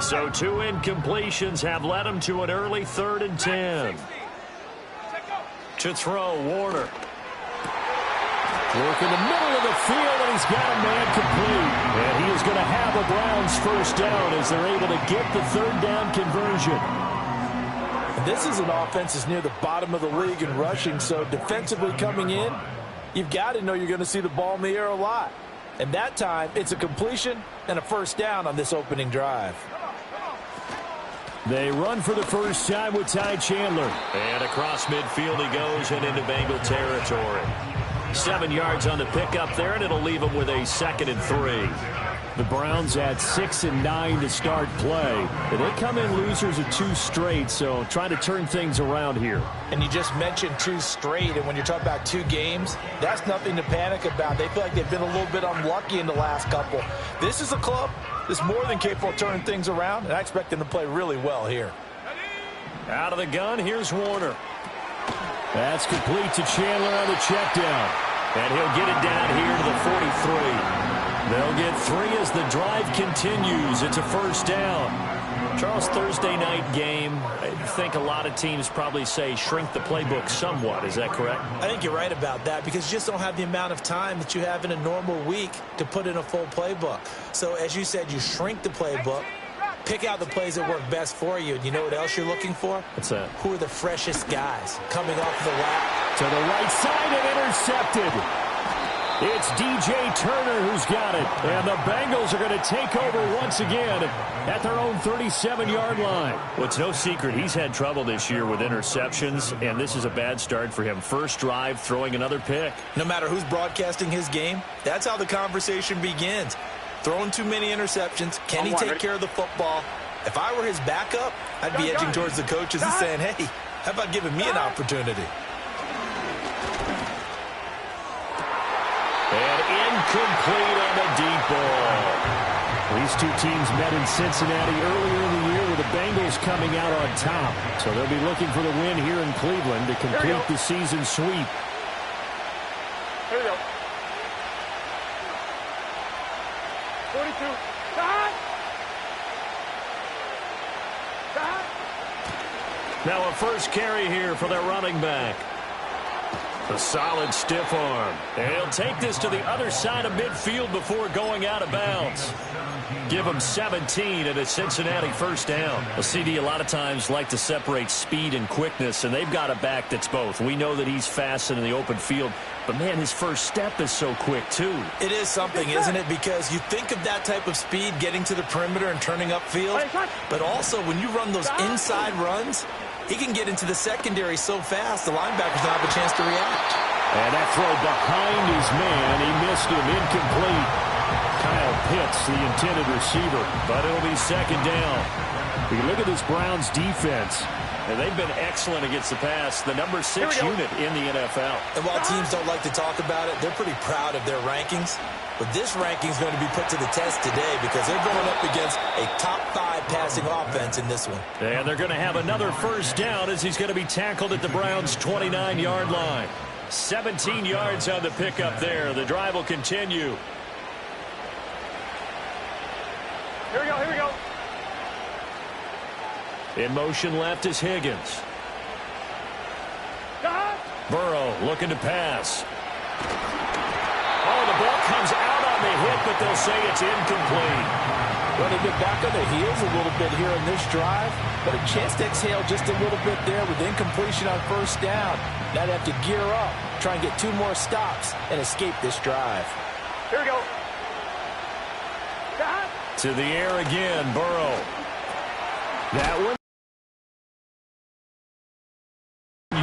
So 2 incompletions have led him to an early 3rd and 10. To throw, Warner. Work in the middle of the field, and he's got a man complete. And he is going to have a Browns first down as they're able to get the 3rd down conversion. This is an offense that's near the bottom of the league in rushing, so defensively coming in, you've got to know you're going to see the ball in the air a lot. And that time, it's a completion and a first down on this opening drive. They run for the first time with Ty Chandler. And across midfield he goes and into Bengal territory. 7 yards on the pickup there, and it'll leave him with a 2nd and 3. The Browns at 6 and 9 to start play. They come in losers of 2 straight, so trying to turn things around here. And you just mentioned 2 straight, and when you're talking about 2 games, that's nothing to panic about. They feel like they've been a little bit unlucky in the last couple. This is a club that's more than capable of turning things around, and I expect them to play really well here. Out of the gun, here's Warner. That's complete to Chandler on the check down. And he'll get it down here to the 43. They'll get 3 as the drive continues. It's a first down. Charles, Thursday night game, I think a lot of teams probably say shrink the playbook somewhat. Is that correct? I think you're right about that because you just don't have the amount of time that you have in a normal week to put in a full playbook. So as you said, you shrink the playbook, pick out the plays that work best for you. And you know what else you're looking for? What's that? Who are the freshest guys coming off the lap? To the right side and intercepted. It's DJ Turner who's got it. And the Bengals are going to take over once again at their own 37-yard line. Well, it's no secret he's had trouble this year with interceptions, and this is a bad start for him. First drive, throwing another pick. No matter who's broadcasting his game, that's how the conversation begins. Throwing too many interceptions. Can he take care of the football? If I were his backup, I'd be edging towards the coaches and saying, hey, how about giving me an opportunity? And incomplete on the deep ball. These 2 teams met in Cincinnati earlier in the year with the Bengals coming out on top. So they'll be looking for the win here in Cleveland to complete the season sweep. Here we go. 42. Stop! Stop! Now a first carry here for their running back. A solid stiff arm. And he'll take this to the other side of midfield before going out of bounds. Give him 17 and a Cincinnati first down. A CD a lot of times like to separate speed and quickness, and they've got a back that's both. We know that he's fast in the open field, but, man, his first step is so quick, too. It is something, isn't it? Because you think of that type of speed getting to the perimeter and turning upfield, but also when you run those inside runs, he can get into the secondary so fast the linebackers don't have a chance to react. And that throw behind his man, he missed him, incomplete. Kyle Pitts, the intended receiver, but it'll be second down. You look at this Browns defense. And they've been excellent against the pass, the number 6 unit in the NFL. And while teams don't like to talk about it, they're pretty proud of their rankings. But this ranking is going to be put to the test today because they're going up against a top 5 passing offense in this one. And they're going to have another first down as he's going to be tackled at the Browns' 29-yard line. 17 yards on the pickup there. The drive will continue. Here we go, here we go. In motion left is Higgins. Burrow looking to pass. Oh, the ball comes out on the hit, but they'll say it's incomplete. Well, they've been back on their heels a little bit here in this drive, but a chance to exhale just a little bit there with incompletion on first down. Now they have to gear up, try and get 2 more stops, and escape this drive. Here we go. To the air again, Burrow. That one.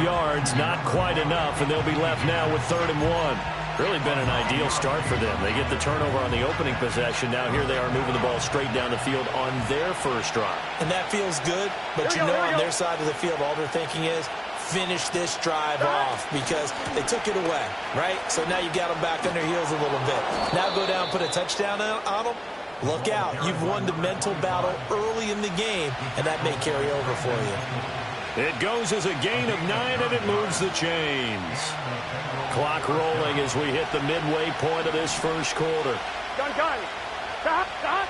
Yards, not quite enough, and they'll be left now with 3rd and 1. Really been an ideal start for them. They get the turnover on the opening possession. Now here they are moving the ball straight down the field on their first drive. And that feels good, but you know on their side of the field, all they're thinking is finish this drive off because they took it away, right? So now you got them back on their heels a little bit. Now go down, put a touchdown on them. Look out. You've won the mental battle early in the game, and that may carry over for you. It goes as a gain of 9, and it moves the chains. Clock rolling as we hit the midway point of this first quarter. Gun. Stop.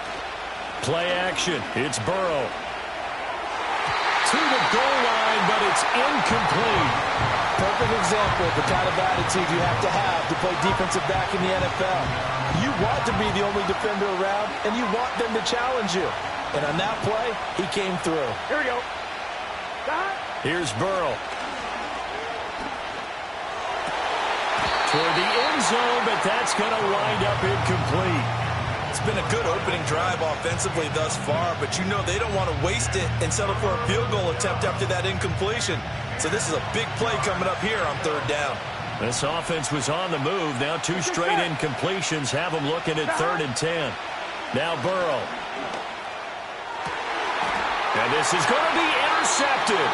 Play action. It's Burrow. To the goal line, but it's incomplete. Perfect example of the kind of attitude you have to play defensive back in the NFL. You want to be the only defender around, and you want them to challenge you. And on that play, he came through. Here we go. Here's Burrow. Toward the end zone, but that's going to wind up incomplete. It's been a good opening drive offensively thus far, but you know they don't want to waste it and settle for a field goal attempt after that incompletion. So this is a big play coming up here on third down. This offense was on the move. Now 2 straight incompletions have them looking at 3rd and 10. Now Burrow. And this is going to be intercepted.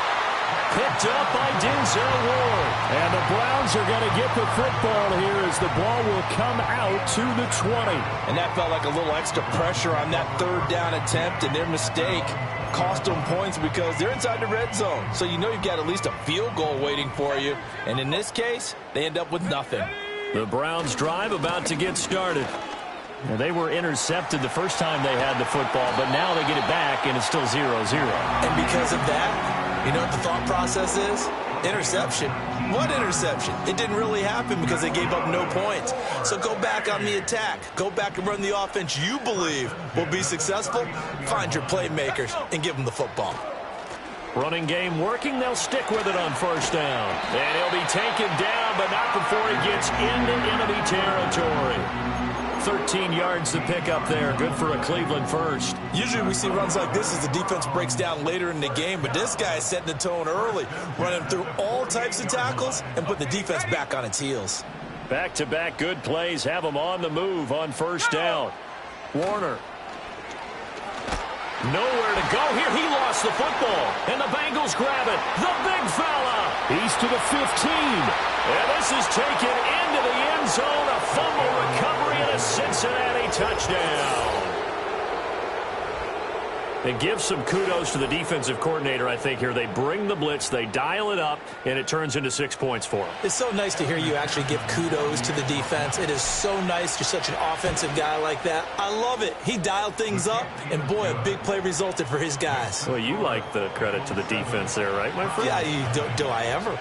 Picked up by Denzel Ward. And the Browns are going to get the football here as the ball will come out to the 20. And that felt like a little extra pressure on that third down attempt, and their mistake cost them points because they're inside the red zone. So you know you've got at least a field goal waiting for you. And in this case, they end up with nothing. The Browns drive about to get started. Well, they were intercepted the first time they had the football, but now they get it back, and it's still 0-0. And because of that, you know what the thought process is? Interception. What interception? It didn't really happen because they gave up no points. So go back on the attack. Go back and run the offense you believe will be successful. Find your playmakers and give them the football. Running game working. They'll stick with it on first down. And he'll be taken down, but not before he gets into enemy territory. 13 yards to pick up there. Good for a Cleveland first. Usually we see runs like this as the defense breaks down later in the game, but this guy is setting the tone early, running through all types of tackles and put the defense back on its heels. Back-to-back good plays have them on the move on first down. Warner. Nowhere to go here. He lost the football, and the Bengals grab it. The big fella. He's to the 15. And this is taken into the end zone. A fumble recovery and a Cincinnati touchdown. It gives some kudos to the defensive coordinator, I think, here. They bring the blitz, they dial it up, and it turns into 6 points for them. It's so nice to hear you actually give kudos to the defense. It is so nice. You're such an offensive guy like that. I love it. He dialed things up, and boy, a big play resulted for his guys. Well, you like the credit to the defense there, right, my friend? Yeah, do I ever?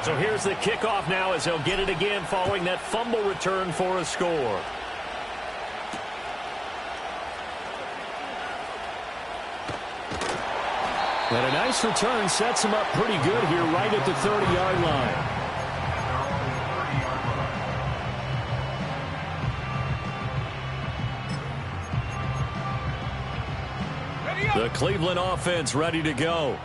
So here's the kickoff now as he'll get it again following that fumble return for a score. And a nice return sets him up pretty good here right at the 30-yard line. The Cleveland offense ready to go.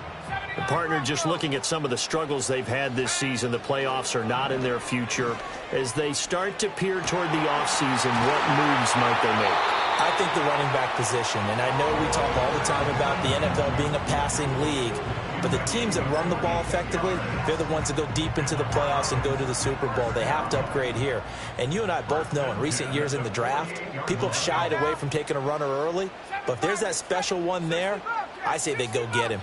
The partner just looking at some of the struggles they've had this season. The playoffs are not in their future. As they start to peer toward the offseason, what moves might they make? I think the running back position, and I know we talk all the time about the NFL being a passing league, but the teams that run the ball effectively, they're the ones that go deep into the playoffs and go to the Super Bowl. They have to upgrade here. And you and I both know in recent years in the draft, people have shied away from taking a runner early, but if there's that special one there, I say they go get him.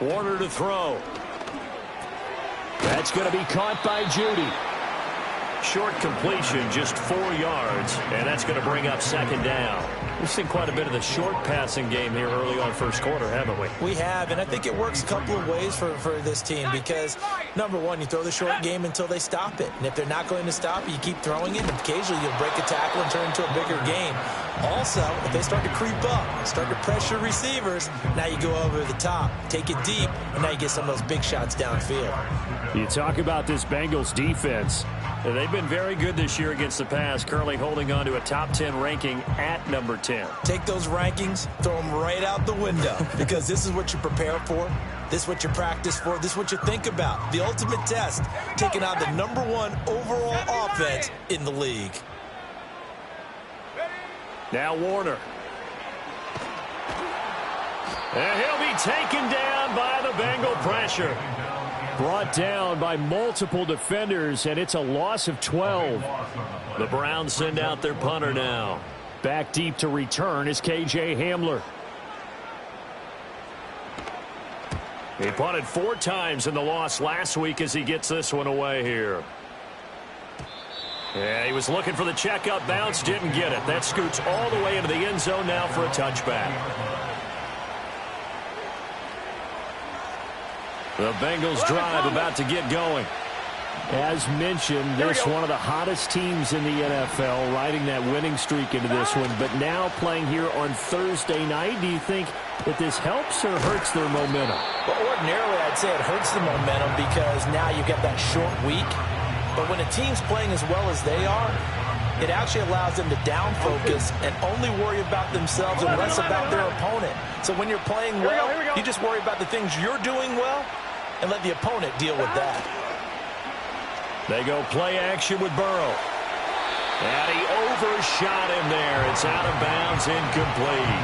Warner to throw. That's going to be caught by Judy. Short completion, just 4 yards, and that's going to bring up second down. We've seen quite a bit of the short passing game here early on first quarter, haven't we? We have, and I think it works a couple of ways for this team because, number one, you throw the short game until they stop it. And if they're not going to stop it, you keep throwing it, and occasionally you'll break a tackle and turn into a bigger game. Also, if they start to creep up, start to pressure receivers, now you go over the top, take it deep, and now you get some of those big shots downfield. You talk about this Bengals defense. They've been very good this year against the pass, currently holding on to a top 10 ranking at number 10. Take those rankings, throw them right out the window because this is what you prepare for. This is what you practice for. This is what you think about. The ultimate test, taking on the #1 overall offense in the league. Now Warner. And he'll be taken down by the Bengal pressure. Brought down by multiple defenders, and it's a loss of 12. The Browns send out their punter now. Back deep to return is KJ Hamler. He punted 4 times in the loss last week as he gets this one away here. Yeah, he was looking for the checkup bounce, didn't get it. That scoots all the way into the end zone now for a touchback. The Bengals drive about to get going. As mentioned, this one of the hottest teams in the NFL, riding that winning streak into this one, but now playing here on Thursday night. Do you think that this helps or hurts their momentum? Well, ordinarily, I'd say it hurts the momentum because now you get that short week. But when a team's playing as well as they are, it actually allows them to down focus and only worry about themselves and less about their opponent. So when you're playing well, you just worry about the things you're doing well and let the opponent deal with that. They go play action with Burrow. And he overshot him there. It's out of bounds, incomplete.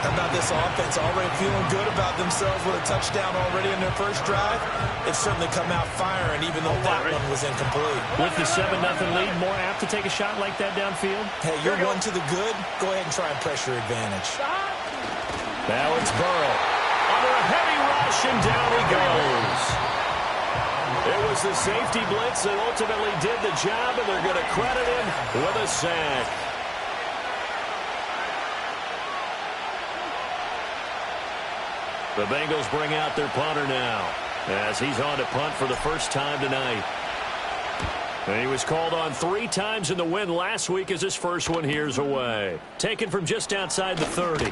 How about this offense already feeling good about themselves with a touchdown already in their first drive? They've certainly come out firing, even though that one was incomplete. With the 7-0 lead, more apt to take a shot like that downfield? Hey, you're one to the good. Go ahead and try and press your advantage. Now it's Burrow. Under a heavy rush, and down he goes. It was the safety blitz that ultimately did the job, and they're going to credit him with a sack. The Bengals bring out their punter now as he's on to punt for the first time tonight. And he was called on 3 times in the win last week as his first one here's away. Taken from just outside the 30.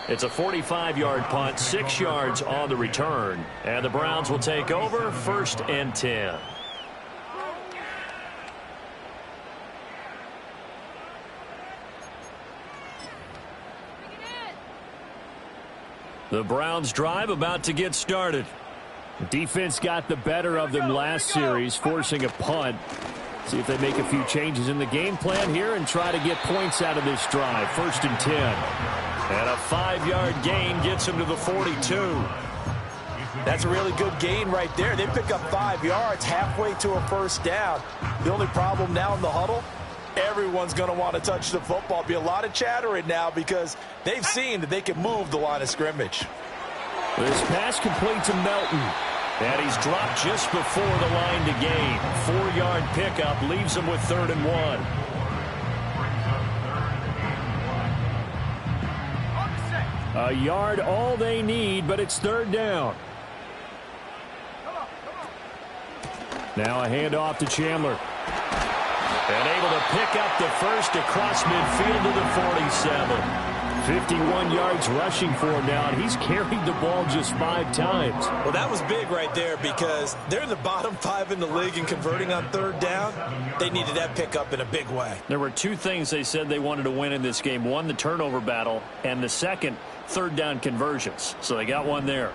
It's a 45-yard punt, 6 yards on the return. And the Browns will take over, 1st and 10. The Browns drive about to get started. Defense got the better of them last series, forcing a punt. See if they make a few changes in the game plan here and try to get points out of this drive. 1st and 10. And a 5-yard gain gets him to the 42. That's a really good gain right there. They pick up 5 yards halfway to a first down. The only problem now in the huddle, everyone's going to want to touch the football. Be a lot of chattering now because they've seen that they can move the line of scrimmage. This pass complete to Melton. And he's dropped just before the line to gain. 4-yard pickup leaves him with 3rd and 1. A yard all they need, but it's 3rd down. Now a handoff to Chandler. And able to pick up the first across midfield to the 47. 51 yards rushing for him now, and he's carried the ball just 5 times. Well, that was big right there because they're in the bottom 5 in the league and converting on 3rd down. They needed that pickup in a big way. There were 2 things they said they wanted to win in this game. One, the turnover battle, and the second, 3rd down conversions. So they got one there.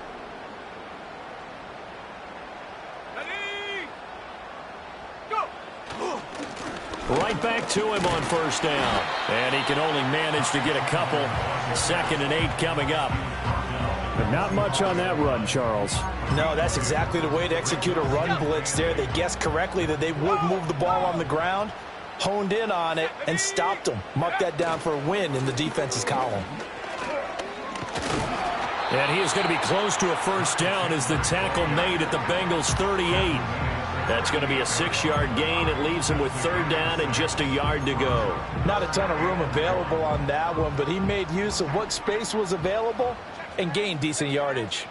Right back to him on 1st down. And he can only manage to get a couple. 2nd and 8 coming up. But not much on that run, Charles. No, that's exactly the way to execute a run blitz there. They guessed correctly that they would move the ball on the ground, honed in on it, and stopped them. Mark that down for a win in the defense's column. And he is going to be close to a first down as the tackle made at the Bengals' 38. That's going to be a 6-yard gain. It leaves him with 3rd down and just a yard to go. Not a ton of room available on that one, but he made use of what space was available and gained decent yardage.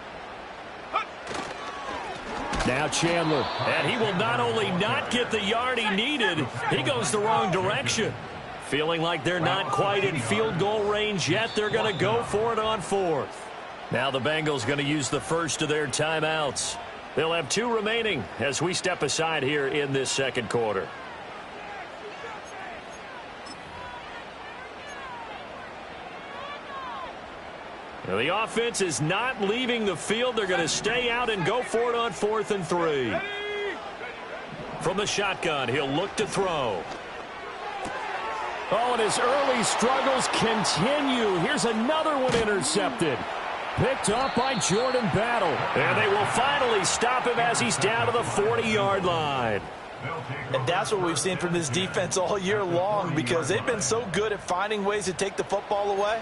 Now Chandler. And he will not only not get the yard he needed, he goes the wrong direction. Feeling like they're not quite in field goal range yet, they're going to go for it on 4th. Now the Bengals going to use the first of their timeouts. They'll have 2 remaining as we step aside here in this 2nd quarter. Now the offense is not leaving the field. They're going to stay out and go for it on 4th and 3. From the shotgun, he'll look to throw. Oh, and his early struggles continue. Here's another one intercepted. Picked up by Jordan Battle. And they will finally stop him as he's down to the 40-yard line. And that's what we've seen from this defense all year long because they've been so good at finding ways to take the football away.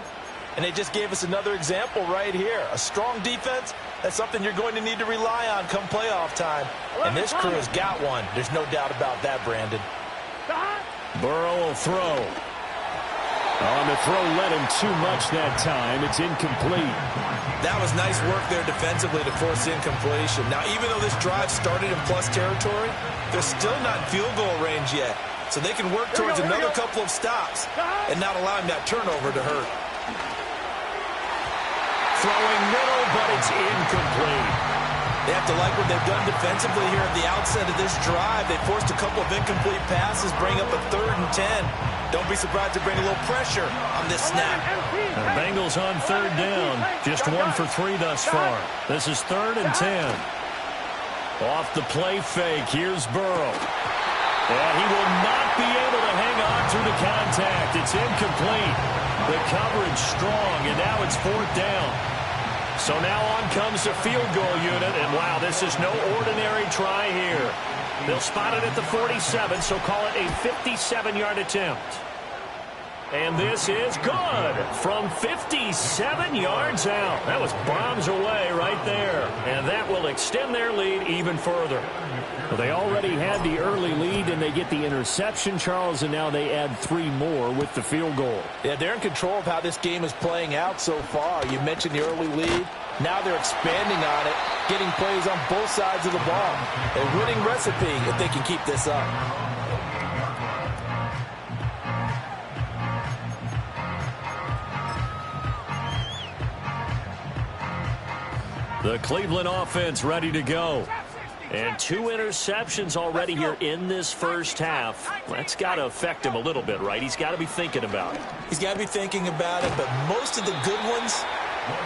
And they just gave us another example right here. A strong defense That's something you're going to need to rely on come playoff time. And this crew has got one. There's no doubt about that, Brandon. Burrow will throw. On the throw led him too much that time. It's incomplete. That was nice work there defensively to force incompletion. Now, even though this drive started in plus territory, they're still not in field goal range yet. So they can work towards another couple of stops and not allowing that turnover to hurt. Throwing middle, but it's incomplete. They have to like what they've done defensively here at the outset of this drive. They forced a couple of incomplete passes, bring up a 3rd and 10. Don't be surprised to bring a little pressure on this snap. The Bengals on 3rd down. Just 1 for 3 thus far. This is 3rd and 10. Off the play fake. Here's Burrow. And he will not be able to hang on through the contact. It's incomplete. The coverage strong, and now it's 4th down. So now on comes the field goal unit, and wow, this is no ordinary try here. They'll spot it at the 47, so call it a 57-yard attempt. And this is good from 57 yards out. That was bombs away right there, and that will extend their lead even further. Well, they already had the early lead, and they get the interception, Charles, and now they add 3 more with the field goal. Yeah, they're in control of how this game is playing out so far. You mentioned the early lead. Now they're expanding on it, getting plays on both sides of the ball. A winning recipe if they can keep this up. The Cleveland offense ready to go. And 2 interceptions already here in this first half. That's got to affect him a little bit, right? He's got to be thinking about it. He's got to be thinking about it, but most of the good ones,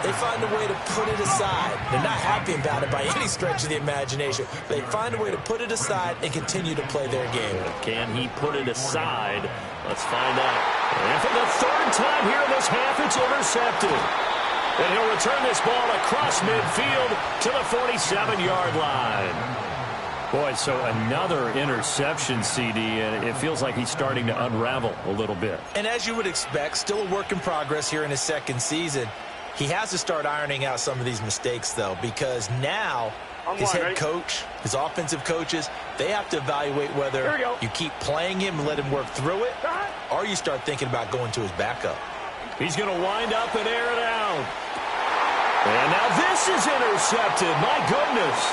they find a way to put it aside. They're not happy about it by any stretch of the imagination. They find a way to put it aside and continue to play their game. Can he put it aside? Let's find out. And for the 3rd time here in this half, it's intercepted. And he'll return this ball across midfield to the 47-yard line. Boy, so another interception, CD, and it feels like he's starting to unravel a little bit. And as you would expect, still a work in progress here in his 2nd season. He has to start ironing out some of these mistakes, though, because now his head coach, his offensive coaches, they have to evaluate whether you keep playing him and let him work through it, or you start thinking about going to his backup. He's going to wind up and air it out. And now this is intercepted. My goodness.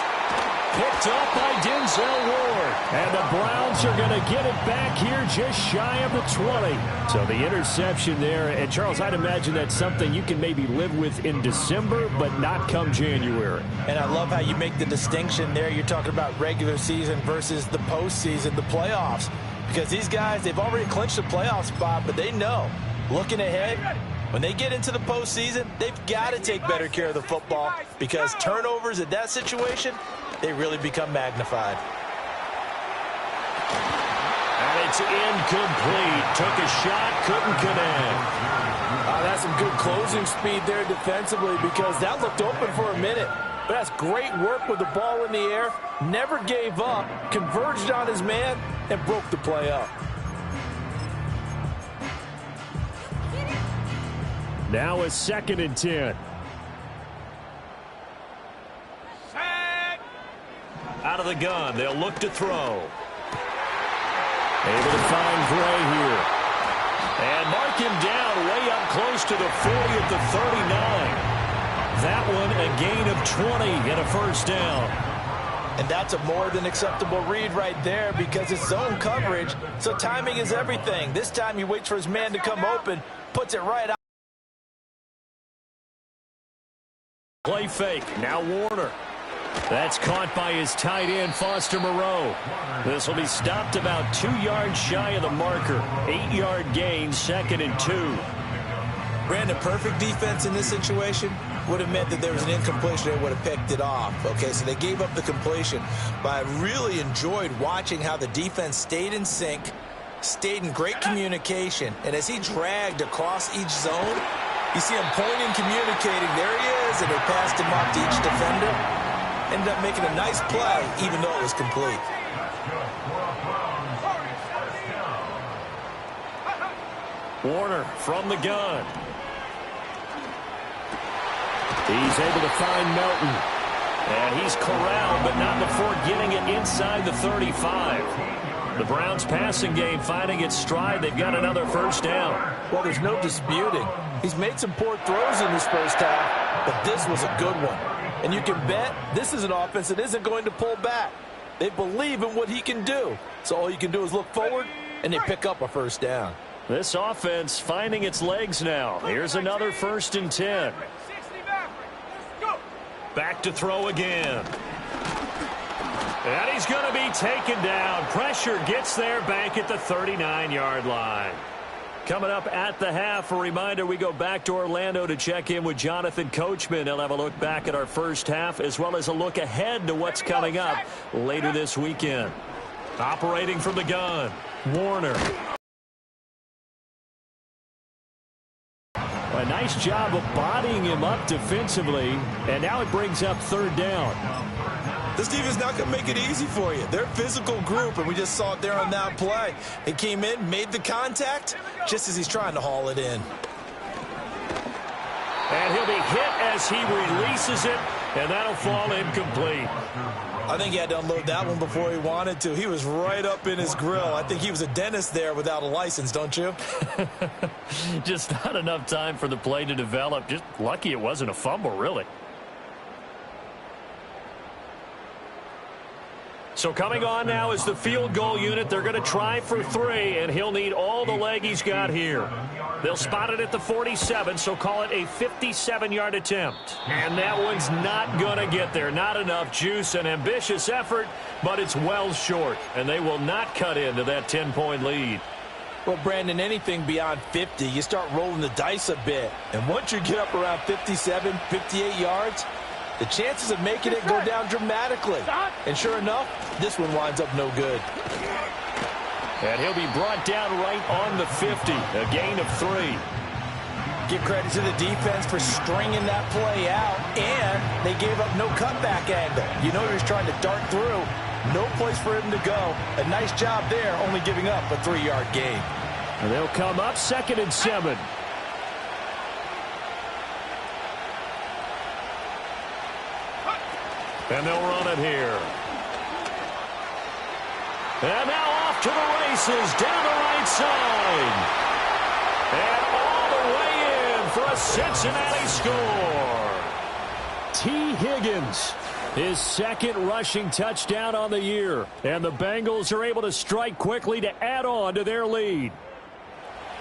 Picked up by Denzel Ward. And the Browns are going to get it back here just shy of the 20. So the interception there. And, Charles, I'd imagine that's something you can maybe live with in December, but not come January. And I love how you make the distinction there. You're talking about regular season versus the postseason, the playoffs. Because these guys, they've already clinched the playoff spot, but they know, looking ahead, when they get into the postseason, they've got to take better care of the football because turnovers in that situation, they really become magnified. And it's incomplete. Took a shot, couldn't connect. That's some good closing speed there defensively because that looked open for a minute. But that's great work with the ball in the air. Never gave up, converged on his man, and broke the play up. Now a 2nd and 10. Out of the gun, they'll look to throw. Able to find Gray here. And mark him down way up close to the 40 at the 39. That one a gain of 20 and a 1st down. And that's a more than acceptable read right there because it's zone coverage, so timing is everything. This time he waits for his man to come open, puts it right out. Play fake. Now Warner. That's caught by his tight end, Foster Moreau. This will be stopped about 2 yards shy of the marker. 8-yard gain, 2nd and 2. Brandon, perfect defense in this situation would have meant that there was an incompletion. They would have picked it off. Okay, so they gave up the completion. But I really enjoyed watching how the defense stayed in sync, stayed in great communication. And as he dragged across each zone, you see him pointing, communicating. There he is, and they passed him off to each defender. Ended up making a nice play, even though it was complete. Warner from the gun. He's able to find Melton. And he's corralled, but not before getting it inside the 35. The Browns passing game finding its stride. They've got another first down. Well, there's no disputing. He's made some poor throws in this first half, but this was a good one. And you can bet this is an offense that isn't going to pull back. They believe in what he can do. So all you can do is look forward, and they pick up a first down. This offense finding its legs now. Here's another 1st and 10. Back to throw again. And he's going to be taken down. Pressure gets there back at the 39-yard line. Coming up at the half, a reminder, we go back to Orlando to check in with Jonathan Coachman. He'll have a look back at our first half as well as a look ahead to what's coming up later this weekend. Operating from the gun, Warner. A nice job of bodying him up defensively, and now it brings up 3rd down. This defense not going to make it easy for you. They're a physical group, and we just saw it there on that play. He came in, made the contact, just as he's trying to haul it in. And he'll be hit as he releases it, and that'll fall incomplete. I think he had to unload that one before he wanted to. He was right up in his grill. I think he was a dentist there without a license, don't you? Just not enough time for the play to develop. Just lucky it wasn't a fumble, really. So coming on now is the field goal unit. They're going to try for 3, and he'll need all the leg he's got here. They'll spot it at the 47, so call it a 57-yard attempt. And that one's not going to get there. Not enough juice, an ambitious effort, but it's well short. And they will not cut into that 10-point lead. Well, Brandon, anything beyond 50, you start rolling the dice a bit. And once you get up around 57, 58 yards, the chances of making it go down dramatically. And sure enough, this one winds up no good. And he'll be brought down right on the 50, a gain of 3. Give credit to the defense for stringing that play out, and they gave up no cutback angle. You know he was trying to dart through. No place for him to go. A nice job there, only giving up a 3-yard gain. And they'll come up 2nd and 7. And they'll run it here. And now off to the races down the right side. And all the way in for a Cincinnati score. T. Higgins, his 2nd rushing touchdown on the year. And the Bengals are able to strike quickly to add on to their lead.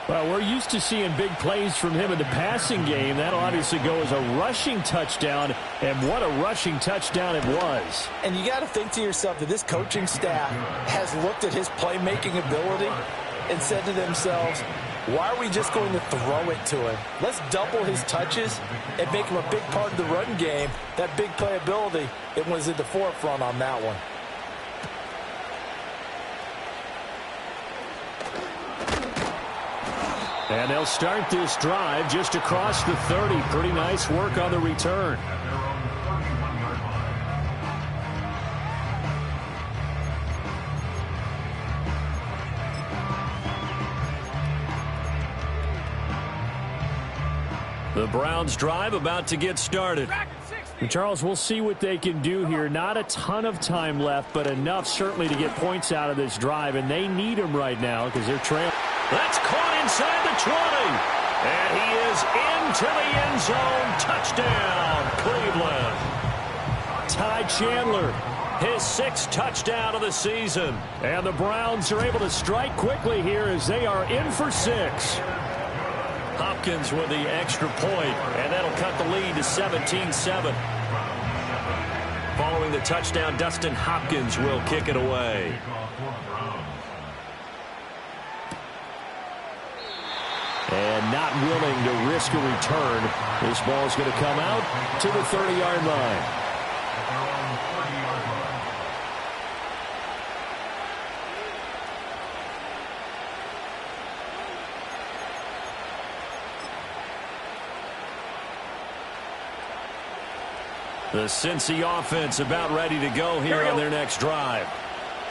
Well, we're used to seeing big plays from him in the passing game. That'll obviously go as a rushing touchdown, and what a rushing touchdown it was. And you got to think to yourself that this coaching staff has looked at his playmaking ability and said to themselves, why are we just going to throw it to him? Let's double his touches and make him a big part of the run game. That big playability, it was at the forefront on that one. And they'll start this drive just across the 30. Pretty nice work on the return. The Browns drive about to get started. And Charles, we'll see what they can do here. Not a ton of time left, but enough certainly to get points out of this drive. And they need them right now because they're trailing. That's caught inside the 20. And he is into the end zone. Touchdown, Cleveland. Ty Chandler, His 6th touchdown of the season. and the Browns are able to strike quickly here as they are in for 6. Hopkins with the extra point, and that'll cut the lead to 17-7. Following the touchdown, Dustin Hopkins will kick it away. And not willing to risk a return. This ball is going to come out to the 30-yard line. The Cincy offense about ready to go here on their next drive.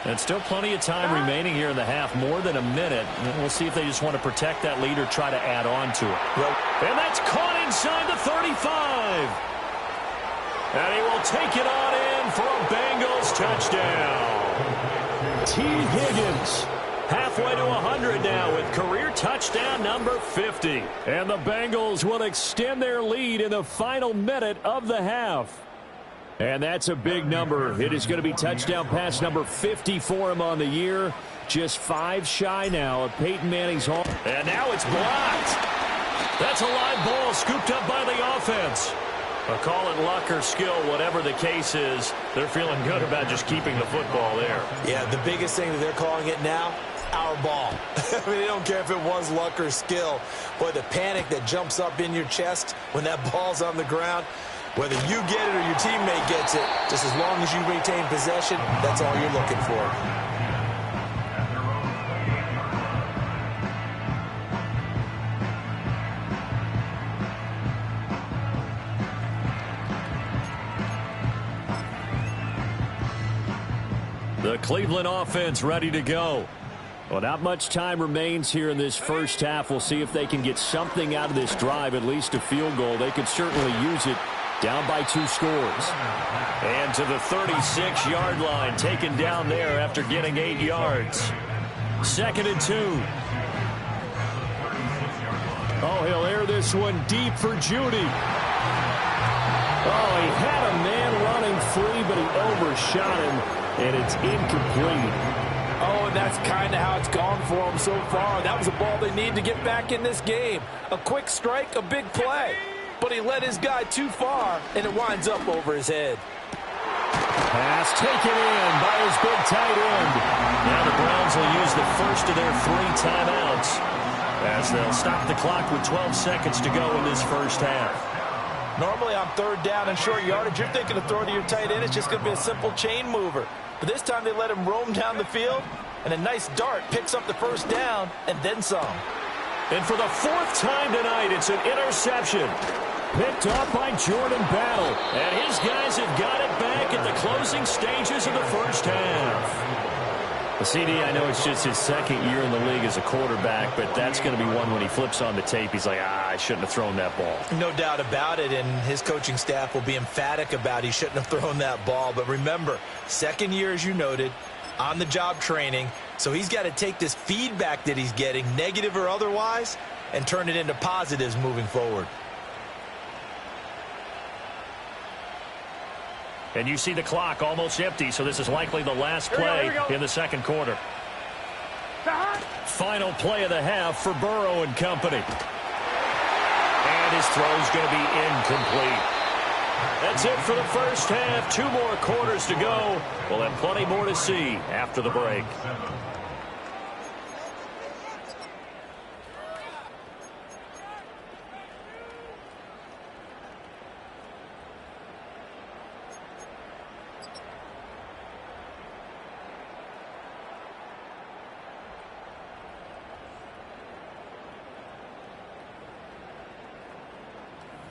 And still plenty of time remaining here in the half, more than a minute. We'll see if they just want to protect that lead or try to add on to it. And that's caught inside the 35. And he will take it on in for a Bengals touchdown. T. Higgins. Halfway to 100 now with career touchdown number 50. And the Bengals will extend their lead in the final minute of the half. And that's a big number. It is going to be touchdown pass number 50 for him on the year. Just 5 shy now of Peyton Manning's home. And now it's blocked. That's a live ball scooped up by the offense. I'll call it luck or skill, whatever the case is. They're feeling good about just keeping the football there. Yeah, the biggest thing that they're calling it now, our ball. I mean, they don't care if it was luck or skill. Boy, the panic that jumps up in your chest when that ball's on the ground, whether you get it or your teammate gets it, just as long as you retain possession, that's all you're looking for. The Cleveland offense ready to go. Well, not much time remains here in this first half. We'll see if they can get something out of this drive, at least a field goal. They could certainly use it down by 2 scores. And to the 36-yard line, taken down there after getting 8 yards. 2nd and 2. Oh, he'll air this one deep for Judy. Oh, he had a man running free, but he overshot him. And it's incomplete. Oh, and that's kind of how it's gone for them so far. That was a ball they need to get back in this game. A quick strike, a big play. But he led his guy too far, and it winds up over his head. Pass taken in by his big tight end. Now the Browns will use the first of their 3 timeouts as they'll stop the clock with 12 seconds to go in this first half. Normally on 3rd down and short yardage, you're thinking of throwing to your tight end. It's just going to be a simple chain mover. But this time they let him roam down the field, and a nice dart picks up the first down and then some. And for the 4th time tonight, it's an interception. Picked up by Jordan Battle. And his guys have got it back at the closing stages of the first half. CD, I know it's just his 2nd year in the league as a quarterback, but that's going to be one when he flips on the tape, he's like, I shouldn't have thrown that ball. No doubt about it, and his coaching staff will be emphatic about he shouldn't have thrown that ball. But remember, 2nd year, as you noted, on-the-job training, so he's got to take this feedback that he's getting, negative or otherwise, and turn it into positives moving forward. And you see the clock almost empty, so this is likely the last play in the 2nd quarter. Final play of the half for Burrow and company. And his throw's going to be incomplete. That's it for the first half. 2 more quarters to go. We'll have plenty more to see after the break.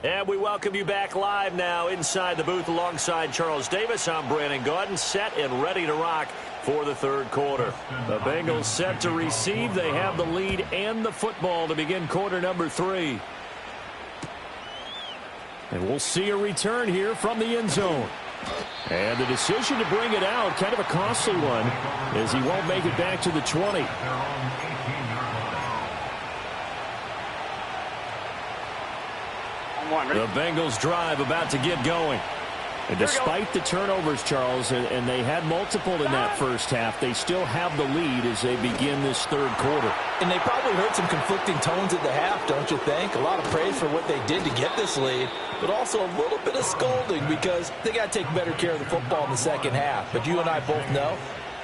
And we welcome you back live now inside the booth alongside Charles Davis. I'm Brandon Gaudin, set and ready to rock for the 3rd quarter. The Bengals set to receive. They have the lead and the football to begin quarter number 3. And we'll see a return here from the end zone. And the decision to bring it out, kind of a costly one, as he won't make it back to the 20. The Bengals drive about to get going. And despite the turnovers, Charles, and they had multiple in that first half, they still have the lead as they begin this 3rd quarter. And they probably heard some conflicting tones at the half, don't you think? A lot of praise for what they did to get this lead, but also a little bit of scolding because they got to take better care of the football in the 2nd half. But you and I both know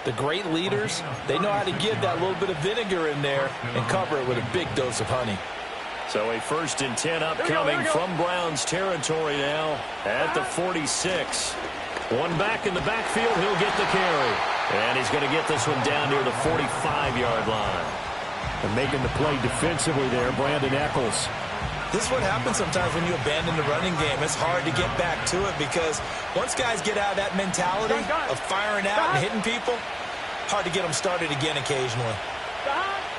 the great leaders, they know how to give that little bit of vinegar in there and cover it with a big dose of honey. So a 1st and 10 upcoming from Browns territory now at the 46. One back in the backfield, he'll get the carry. And he's going to get this one down near the 45-yard line. And making the play defensively there, Brandon Eccles. This is what happens sometimes when you abandon the running game. It's hard to get back to it because once guys get out of that mentality of firing out and hitting people, hard to get them started again occasionally.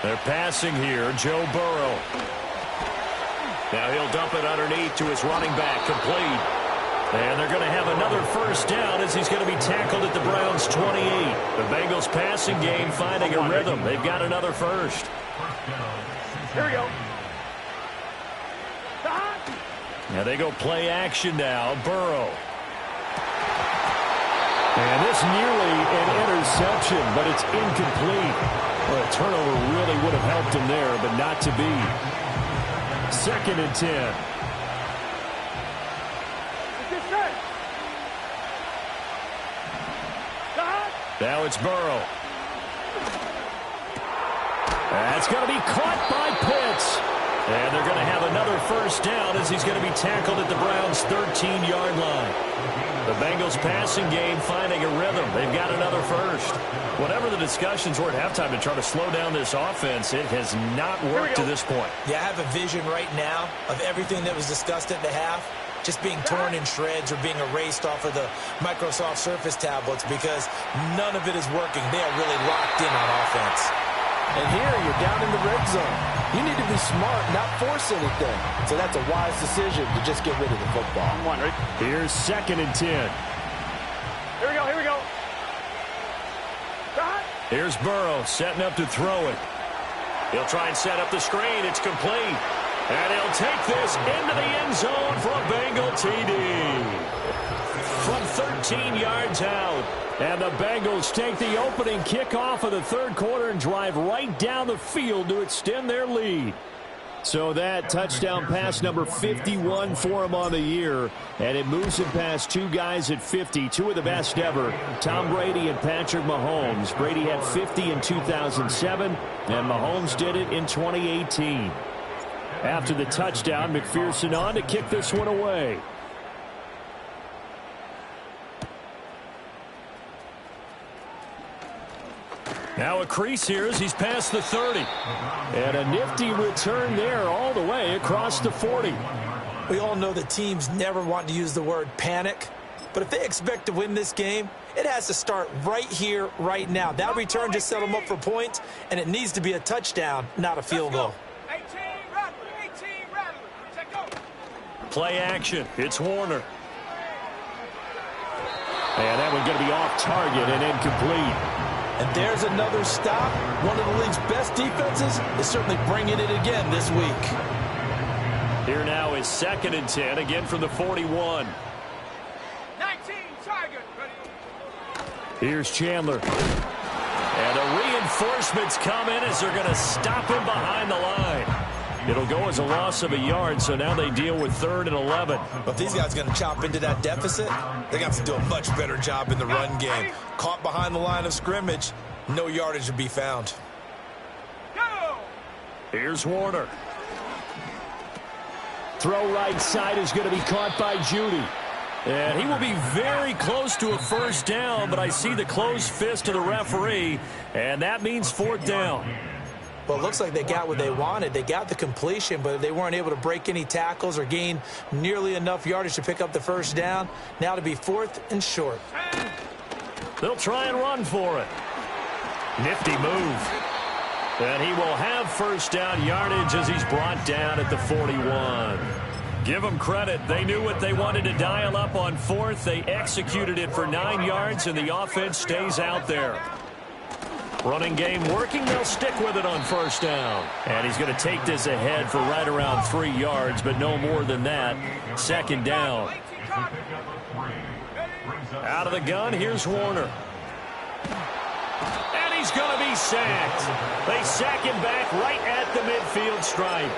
They're passing here, Joe Burrow. Now he'll dump it underneath to his running back, complete. And they're going to have another first down as he's going to be tackled at the Browns' 28. The Bengals passing game finding a rhythm. They've got another first. Here we go. Now they go play action now. Burrow. And this nearly an interception, but it's incomplete. Well, a turnover really would have helped him there, but not to be. 2nd and 10. Now it's Burrow. That's going to be caught by Pitts. And they're going to have another first down as he's going to be tackled at the Browns' 13-yard line. The Bengals passing game finding a rhythm. They've got another first. Whatever the discussions were at halftime to try to slow down this offense, it has not worked to this point. Yeah, I have a vision right now of everything that was discussed at the half just being torn in shreds or being erased off of the Microsoft Surface tablets because none of it is working. They are really locked in on offense. And here you're down in the red zone. You need to be smart, not force anything. So that's a wise decision to just get rid of the football. Here's 2nd and 10. Here we go, here we go. Here's Burrow setting up to throw it. He'll try and set up the screen. It's complete. And he'll take this into the end zone for a Bengal TD. From 13 yards out. And the Bengals take the opening kickoff of the third quarter and drive right down the field to extend their lead. So that touchdown pass number 51 for him on the year. And it moves him past two guys at 50, two of the best ever, Tom Brady and Patrick Mahomes. Brady had 50 in 2007, and Mahomes did it in 2018. After the touchdown, McPherson on to kick this one away. Now a crease here as he's past the 30. And a nifty return there all the way across the 40. We all know that teams never want to use the word panic, but if they expect to win this game, it has to start right here, right now. That return just set them up for points, and it needs to be a touchdown, not a field goal. Play action. It's Warner. And that one's going to be off target and incomplete. And there's another stop. One of the league's best defenses is certainly bringing it again this week. Here now is 2nd and 10, again from the 41. 19, target. Here's Chandler. And the reinforcements come in as they're going to stop him behind the line. It'll go as a loss of a yard, so now they deal with 3rd and 11. But if these guys are going to chop into that deficit, they're going to have to do a much better job in the run game. Caught behind the line of scrimmage, no yardage to be found. Go! Here's Warner. Throw right side is going to be caught by Judy. And he will be very close to a first down, but I see the closed fist of the referee, and that means 4th down. Well, it looks like they got what they wanted. They got the completion, but they weren't able to break any tackles or gain nearly enough yardage to pick up the first down. Now to be 4th and short. They'll try and run for it. Nifty move. And he will have first down yardage as he's brought down at the 41. Give them credit. They knew what they wanted to dial up on 4th. They executed it for 9 yards, and the offense stays out there. Running game working. They'll stick with it on first down. And he's going to take this ahead for right around 3 yards, but no more than that. 2nd down. Out of the gun, here's Warner. And he's going to be sacked. They sack him back right at the midfield stripe.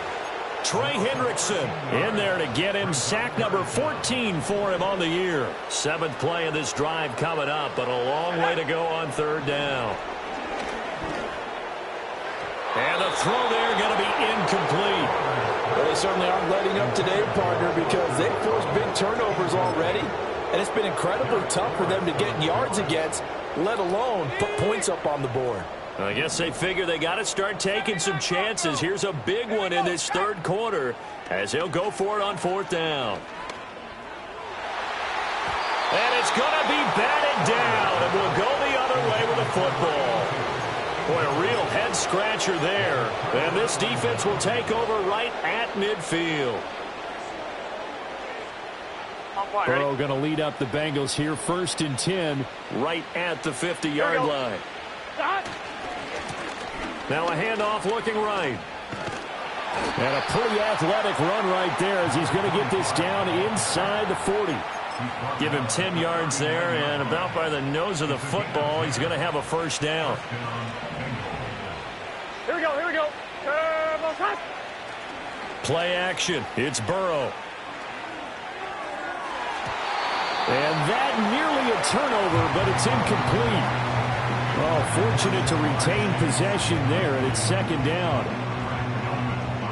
Trey Hendrickson in there to get him. Sack number 14 for him on the year. 7th play of this drive coming up, but a long way to go on 3rd down. And the throw there going to be incomplete. Well, they certainly aren't letting up today, partner, because they've forced big turnovers already. And it's been incredibly tough for them to get yards against, let alone put points up on the board. I guess they figure they got to start taking some chances. Here's a big one in this 3rd quarter as he'll go for it on 4th down. And it's going to be batted down, and we'll go the other way with the football. Boy, a real head-scratcher there. And this defense will take over right at midfield. Burrow going to lead up the Bengals here, 1st and 10. Right at the 50-yard line. Now a handoff looking right. And a pretty athletic run right there as he's going to get this down inside the 40. Give him 10 yards there, and about by the nose of the football, he's going to have a first down. Here we go, here we go. Play action. It's Burrow. And that nearly a turnover, but it's incomplete. Oh, fortunate to retain possession there, and it's 2nd down.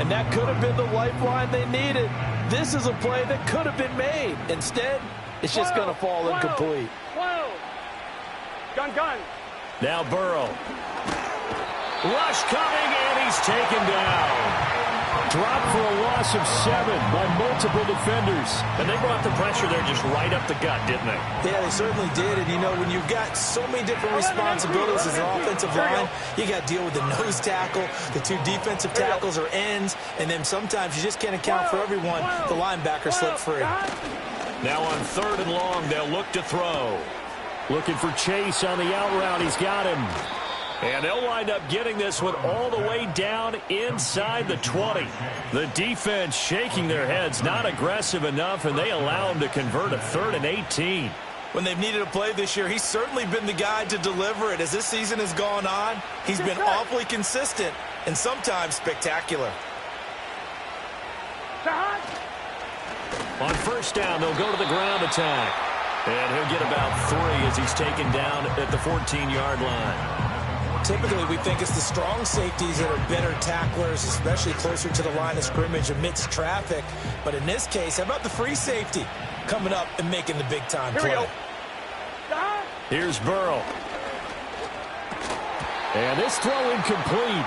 And that could have been the lifeline they needed. This is a play that could have been made. Instead, it's just going to fall incomplete. Gun. Now Burrow. Rush coming, and he's taken down. Dropped for a loss of 7 by multiple defenders. And they brought the pressure there just right up the gut, didn't they? Yeah, they certainly did. And, you know, when you've got so many different responsibilities as an offensive line, you got to deal with the nose tackle, the 2 defensive tackles or ends, and then sometimes you just can't account for everyone. The linebacker slipped free. Now on 3rd and long, they'll look to throw. Looking for Chase on the out route. He's got him. And they'll wind up getting this one all the way down inside the 20. The defense shaking their heads, not aggressive enough, and they allow them to convert a 3rd and 18. When they've needed a play this year, he's certainly been the guy to deliver it. As this season has gone on, he's been awfully consistent and sometimes spectacular. On 1st down, they'll go to the ground attack. And he'll get about 3 as he's taken down at the 14-yard line. Typically, we think it's the strong safeties that are better tacklers, especially closer to the line of scrimmage amidst traffic. But in this case, how about the free safety coming up and making the big-time play? Here we go. Here's Burrow. And this throw incomplete.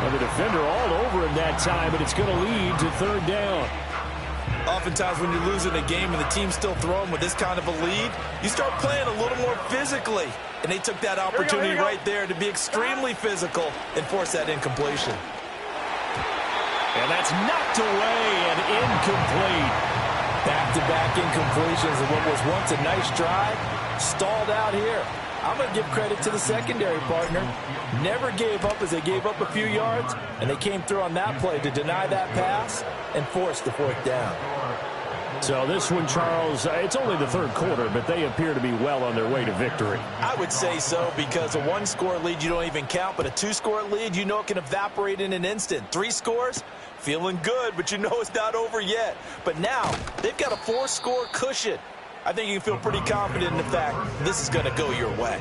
And the defender all over him that time, but it's going to lead to 3rd down. Oftentimes when you're losing a game and the team's still throwing with this kind of a lead, you start playing a little more physically. And they took that opportunity right there to be extremely physical and force that incompletion. And that's knocked away and incomplete. Back-to-back incompletions of what was once a nice drive, stalled out here. I'm going to give credit to the secondary partner. Never gave up as they gave up a few yards, and they came through on that play to deny that pass and force the 4th down. So this one, Charles, it's only the 3rd quarter, but they appear to be well on their way to victory. I would say so, because a 1-score lead you don't even count, but a 2-score lead you know it can evaporate in an instant. 3 scores, feeling good, but you know it's not over yet. But now they've got a 4-score cushion. I think you can feel pretty confident in the fact this is going to go your way.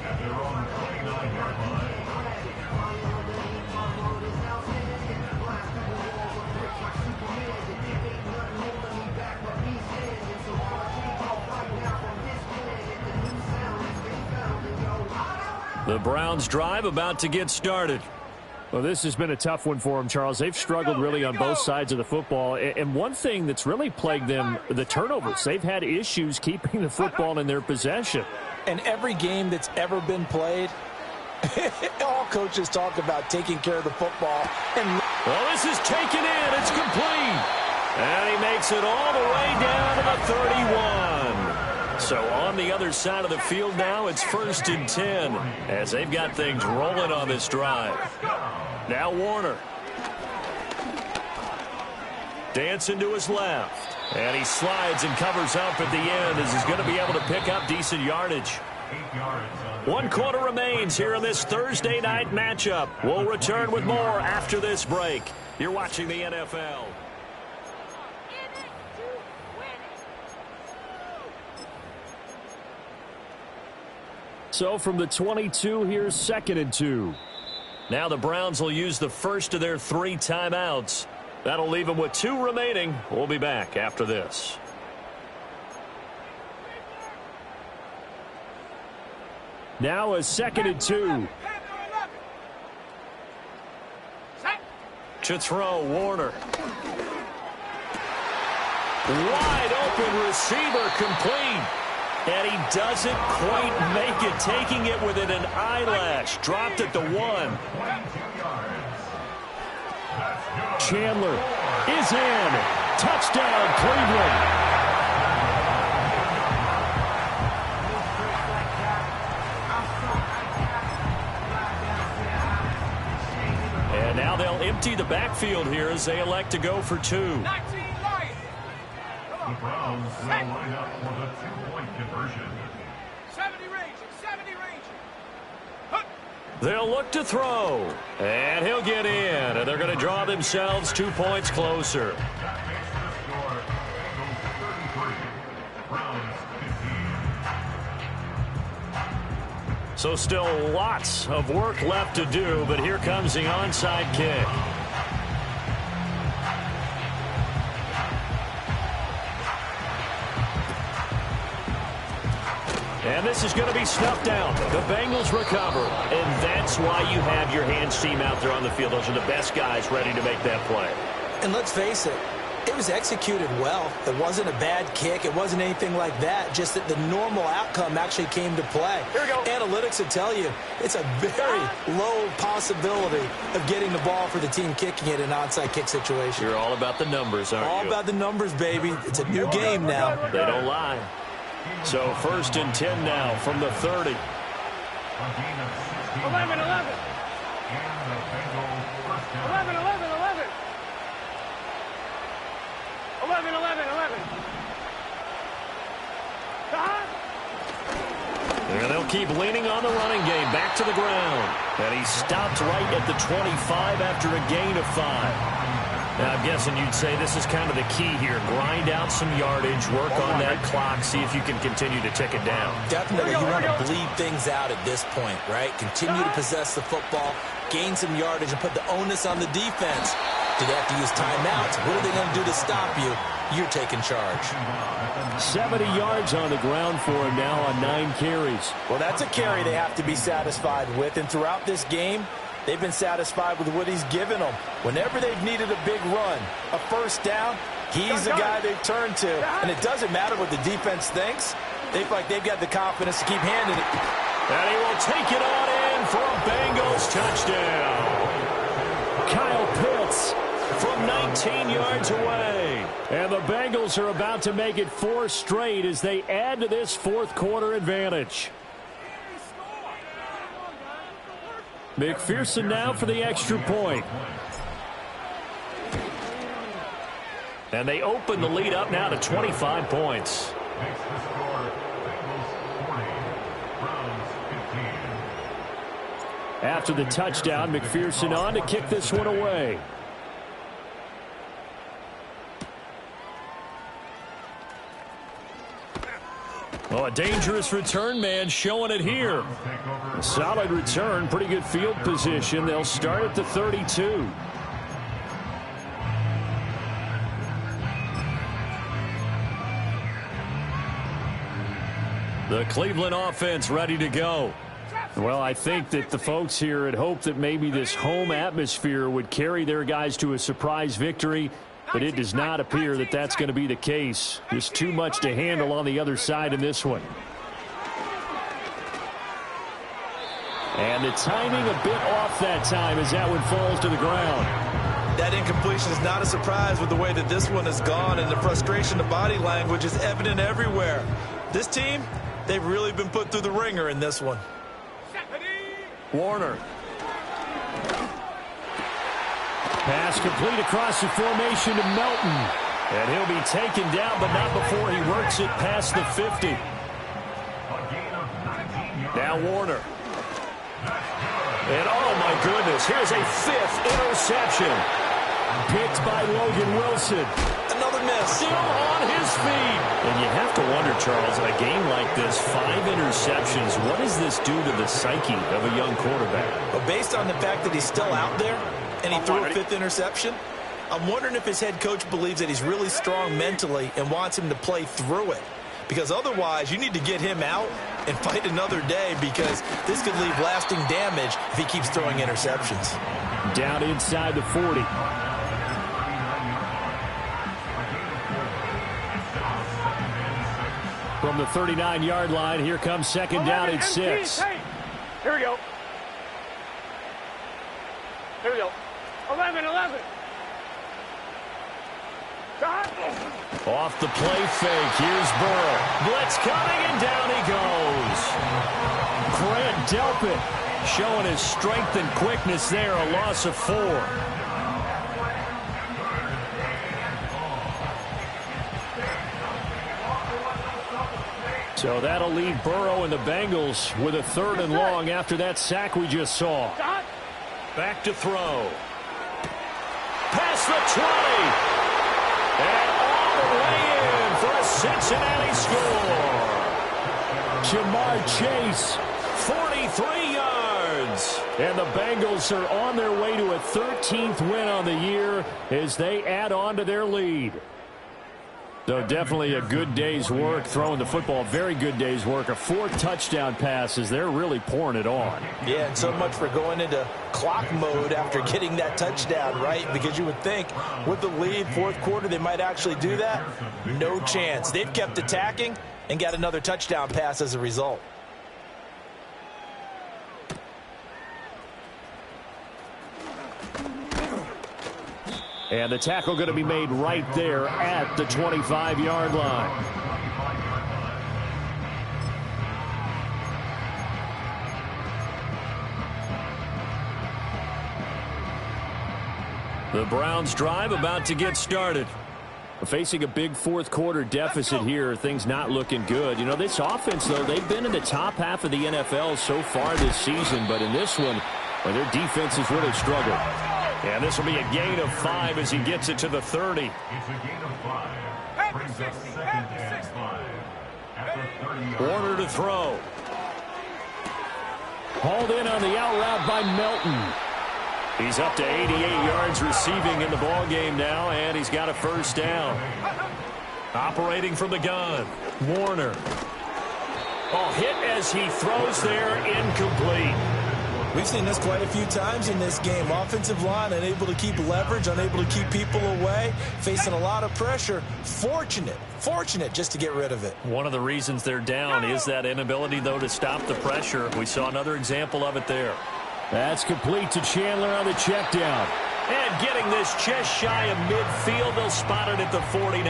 The Browns drive about to get started. Well, this has been a tough one for them, Charles. They've struggled really on both sides of the football. And one thing that's really plagued them, the turnovers. They've had issues keeping the football in their possession. And every game that's ever been played, all coaches talk about taking care of the football. Well, this is taken in. It's complete. And he makes it all the way down to the 31. So on the other side of the field now, it's 1st and 10 as they've got things rolling on this drive. Now Warner. Dancing to his left. And he slides and covers up at the end as he's going to be able to pick up decent yardage. 1 quarter remains here in this Thursday night matchup. We'll return with more after this break. You're watching the NFL. So from the 22, here's 2nd and 2. Now the Browns will use the first of their 3 timeouts. That'll leave them with 2 remaining. We'll be back after this. Now a 2nd and 2. To throw, Warner. Wide open receiver, complete. And he doesn't quite make it, taking it within an eyelash. Dropped at the 1. Chandler is in. Touchdown, Cleveland. Now they'll empty the backfield here as they elect to go for 2. 19 Lions. The Browns will line up for the 2-point conversion. 70 Rangers, 70 Rangers. They'll look to throw. And he'll get in. And they're going to draw themselves 2 points closer. That makes the score Bengals 33, Browns 15. So still lots of work left to do, but here comes the onside kick. And this is going to be snuffed down. The Bengals recover. And that's why you have your hands team out there on the field. Those are the best guys ready to make that play. And let's face it, it was executed well. It wasn't a bad kick. It wasn't anything like that. Just that the normal outcome actually came to play. Here we go. Analytics will tell you it's a very low possibility of getting the ball for the team kicking it in an onside kick situation. You're all about the numbers, aren't you? All about the numbers, baby. It's a new game now. They don't lie. So 1st and 10 now from the 30. 11, 11. 11, 11, 11. 11, 11, 11. And they'll keep leaning on the running game. Back to the ground. And he stopped right at the 25 after a gain of 5. Now, I'm guessing you'd say this is kind of the key here. Grind out some yardage, work on that clock, see if you can continue to tick it down. Definitely, you want to bleed things out at this point, right? Continue to possess the football, gain some yardage, and put the onus on the defense. Do they have to use timeouts? What are they going to do to stop you? You're taking charge. 70 yards on the ground for him now on 9 carries. Well, that's a carry they have to be satisfied with. And throughout this game, they've been satisfied with what he's given them. Whenever they've needed a big run, a first down, he's the guy they've turned to. And it doesn't matter what the defense thinks. They feel like they've got the confidence to keep handing it. And he will take it on in for a Bengals touchdown. Kyle Pitts from 19 yards away. And the Bengals are about to make it 4 straight as they add to this 4th quarter advantage. McPherson now for the extra point. And they open the lead up now to 25 points. Makes the score Bengals 40, Browns 15. After the touchdown, McPherson on to kick this one away. Oh, a dangerous return man showing it here. A solid return, pretty good field position. They'll start at the 32. The Cleveland offense ready to go. Well, I think that the folks here had hoped that maybe this home atmosphere would carry their guys to a surprise victory, but it does not appear that that's going to be the case. There's too much to handle on the other side in this one. And the timing a bit off that time as that one falls to the ground. That incompletion is not a surprise with the way that this one has gone, and the frustration of body language is evident everywhere. This team, they've really been put through the ringer in this one. Warner. Pass complete across the formation to Melton. And he'll be taken down, but not before he works it past the 50. Now Warner. And oh my goodness, here's a 5th interception. Picked by Logan Wilson. Another miss. Still on his feet. And you have to wonder, Charles, in a game like this, 5 interceptions, what does this do to the psyche of a young quarterback? But based on the fact that he's still out there and he threw a 5th interception, I'm wondering if his head coach believes that he's really strong mentally and wants him to play through it. Because otherwise, you need to get him out and fight another day, because this could leave lasting damage if he keeps throwing interceptions. Down inside the 40. From the 39-yard line, here comes 2nd down and 6. Hey, here we go. Here we go. 11, 11. Off the play fake. Here's Burrow. Blitz coming, and down he goes. Grant Delpit Showing his strength and quickness there, a loss of 4. So that'll leave Burrow and the Bengals with a 3rd and long after that sack we just saw. Back to throw. Past the 20. And all the way in for a Cincinnati score. Jamar Chase. 43 yards. And the Bengals are on their way to a 13th win on the year as they add on to their lead. So definitely a good day's work throwing the football. Very good day's work. A 4 touchdown passes. They're really pouring it on. Yeah, and so much for going into clock mode after getting that touchdown, right? Because you would think with the lead, 4th quarter, they might actually do that. No chance. They've kept attacking and got another touchdown pass as a result. And the tackle going to be made right there at the 25-yard line. The Browns drive about to get started. Facing a big 4th quarter deficit here, things not looking good. You know, this offense, though, they've been in the top half of the NFL so far this season, but in this one, well, their defense has really struggled. And this will be a gain of 5 as he gets it to the 30. It's a gain of 5. Brings up 2nd and 5 at the 30. Warner to throw. Hauled in on the out route by Melton. He's up to 88 yards receiving in the ball game now, and he's got a 1st down. Operating from the gun, Warner. Oh, hit as he throws there, incomplete. We've seen this quite a few times in this game. Offensive line unable to keep leverage, unable to keep people away, facing a lot of pressure. Fortunate just to get rid of it. One of the reasons they're down is that inability, though, to stop the pressure. We saw another example of it there. That's complete to Chandler on the check down. And getting this just shy of midfield, they'll spot it at the 49.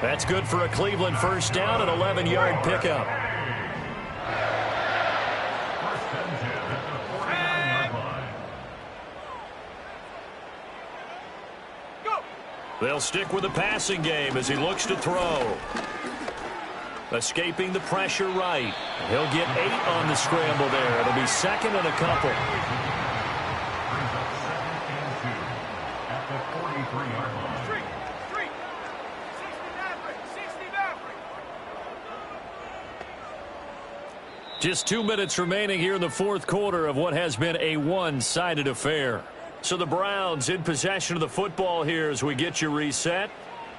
That's good for a Cleveland 1st down, an 11-yard pickup. They'll stick with the passing game as he looks to throw. Escaping the pressure right. He'll get 8 on the scramble there. It'll be 2nd and a couple. Just 2 minutes remaining here in the 4th quarter of what has been a one-sided affair. So the Browns in possession of the football here as we get you reset.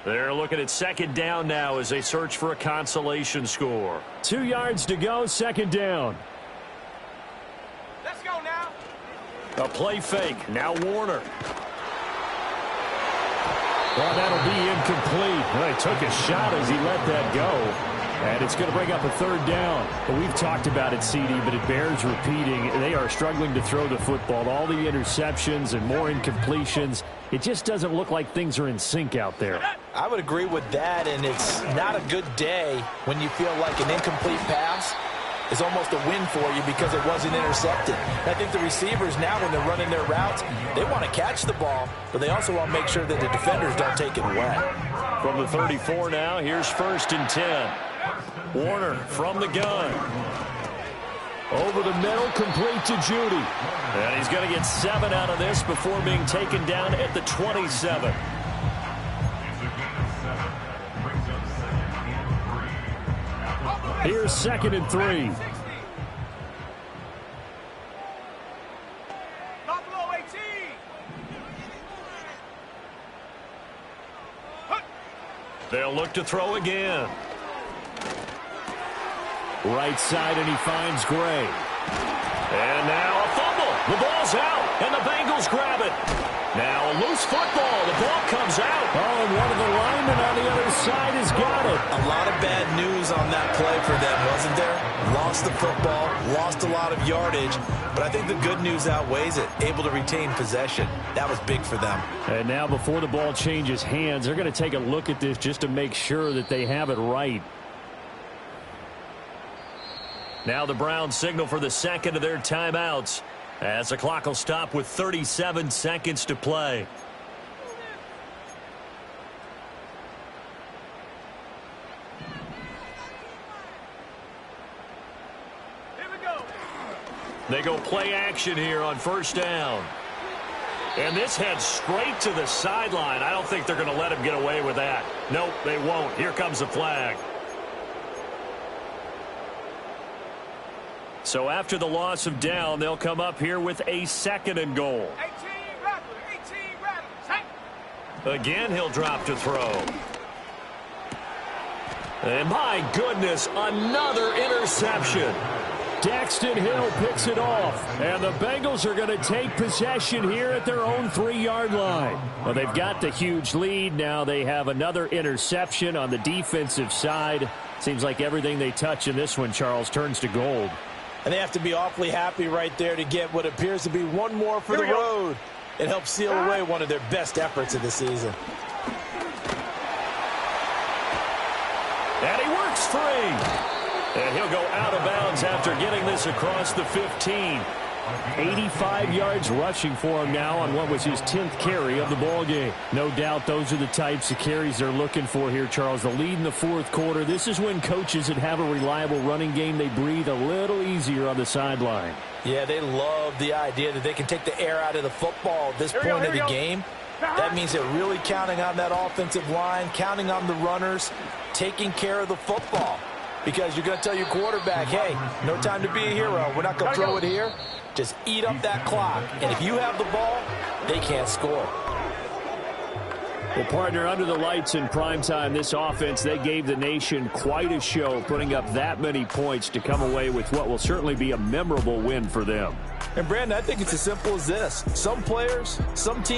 They're looking at 2nd down now as they search for a consolation score. 2 yards to go, 2nd down. Let's go now. A play fake. Now Warner. Well, that'll be incomplete. Well, he took a shot as he let that go. And it's going to bring up a 3rd down. Well, we've talked about it, CD, but it bears repeating. They are struggling to throw the football. All the interceptions and more incompletions. It just doesn't look like things are in sync out there. I would agree with that, and it's not a good day when you feel like an incomplete pass is almost a win for you because it wasn't intercepted. I think the receivers now, when they're running their routes, they want to catch the ball, but they also want to make sure that the defenders don't take it away. From the 34 now, here's 1st and 10. Warner from the gun. Over the middle, complete to Judy. And he's going to get 7 out of this before being taken down at the 27. Here's 2nd and 3. Buffalo 18. They'll look to throw again. Right side, and he finds Gray. And now a fumble. The ball's out, and the Bengals grab it. Now a loose football. The ball comes out. Oh, and one of the linemen on the other side has got it. A lot of bad news on that play for them, wasn't there? Lost the football, lost a lot of yardage, but I think the good news outweighs it. Able to retain possession. That was big for them. And now before the ball changes hands, they're going to take a look at this just to make sure that they have it right. Now the Browns signal for the second of their timeouts as the clock will stop with 37 seconds to play. They go play action here on first down. And this heads straight to the sideline. I don't think they're going to let him get away with that. Nope, they won't. Here comes the flag. So after the loss of down, they'll come up here with a 2nd and goal. 18 rattlers. Again, he'll drop to throw. And my goodness, another interception. Daxton Hill picks it off, and the Bengals are going to take possession here at their own 3-yard line. Well, they've got the huge lead. Now they have another interception on the defensive side. Seems like everything they touch in this one, Charles, turns to gold. And they have to be awfully happy right there to get what appears to be one more for the road. It helps seal away one of their best efforts of the season. And he works free. And he'll go out of bounds after getting this across the 15. 85 yards rushing for him now on what was his 10th carry of the ball game. No doubt those are the types of carries they're looking for here, Charles. The lead in the 4th quarter. This is when coaches that have a reliable running game, they breathe a little easier on the sideline. Yeah, they love the idea that they can take the air out of the football at this point of the game. That means they're really counting on that offensive line, counting on the runners, taking care of the football. Because you're going to tell your quarterback, hey, no time to be a hero. We're not going to throw it here. Just eat up that clock. And if you have the ball, they can't score. Well, partner, under the lights in primetime, this offense, they gave the nation quite a show, putting up that many points to come away with what will certainly be a memorable win for them. And, Brandon, I think it's as simple as this. Some players, some teams,